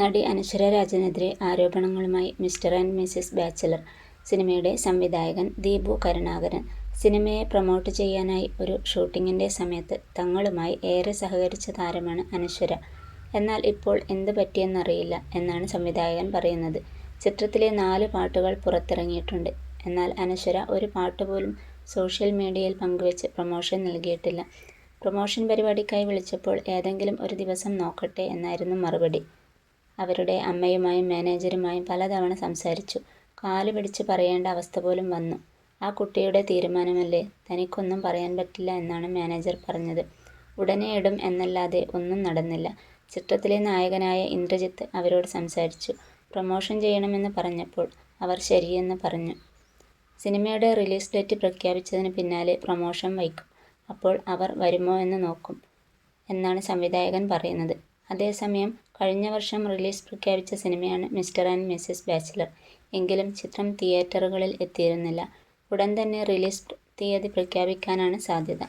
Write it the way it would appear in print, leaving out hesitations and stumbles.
നടി അനശ്വര രാജിനെതിരെ ആരോപണങ്ങളുമായി mister and Mises bachelor. സിനിമയുടെ സംവിധായകൻ ദീപു കരുണാകരൻ. സിനിമയെ പ്രൊമോട്ട് ചെയ്യാനായി ഒരു ഷൂട്ടിങ്ങിന്റെ സമയത്ത് തങ്ങളുമായി ഏറെ സഹകരിച്ച താരമാണ് അനശ്വര. എന്നാൽ ഇപ്പോൾ എന്ത് പറ്റിയെന്നറിയില്ല എന്നാണ് സംവിധായകൻ പറയുന്നത്. ചിത്രത്തിലെ 4 പാട്ടുകൾ പുറത്തിറങ്ങിയിട്ടുണ്ട്. എന്നാൽ അനശ്വര ഒരു പാട്ടുപോലും സോഷ്യൽ മീഡിയയിൽ പങ്കുവച്ച് പ്രൊമോഷൻ നൽകിയിട്ടില്ല. പ്രൊമോഷൻ പരിപാടിക്കായി വിളിച്ചപ്പോൾ ഏതെങ്കിലും ഒരു ദിവസം നോക്കട്ടെ എന്നായിരുന്നു മറുപടി. അവരുടെ അമ്മയുമായും മാനേജരുമായും പലതവണ സംസാരിച്ചു. കാലുപിടിച്ച് പറയേണ്ട അവസ്ഥ പോലും വന്നു. ആ കുട്ടിയുടെ തീരുമാനമല്ലേ, തനിക്കൊന്നും പറയാൻ പറ്റില്ല എന്നാണ് മാനേജർ പറഞ്ഞത്. ഉടനെ ഇടും എന്നല്ലാതെ ഒന്നും നടന്നില്ല. ചിത്രത്തിലെ നായകനായ ഇന്ദ്രജിത്ത് അവരോട് സംസാരിച്ചു. പ്രൊമോഷൻ ചെയ്യണമെന്ന് പറഞ്ഞപ്പോൾ അവർ ശരിയെന്ന് പറഞ്ഞു. സിനിമയുടെ റിലീസ് ഡേറ്റ് പ്രഖ്യാപിച്ചതിന് പിന്നാലെ പ്രൊമോഷൻ വയ്ക്കും. അപ്പോൾ അവർ വരുമോ എന്ന് നോക്കും എന്നാണ് സംവിധായകൻ പറയുന്നത്. അതേസമയം കഴിഞ്ഞ വർഷം റിലീസ് പ്രഖ്യാപിച്ച സിനിമയാണ് മിസ്റ്റർ ആൻഡ് മിസസ് ബാച്ചലർ. എങ്കിലും ചിത്രം തിയേറ്ററുകളിൽ എത്തിയിരുന്നില്ല. ഉടൻ തന്നെ റിലീസ് തീയതി പ്രഖ്യാപിക്കാനാണ് സാധ്യത.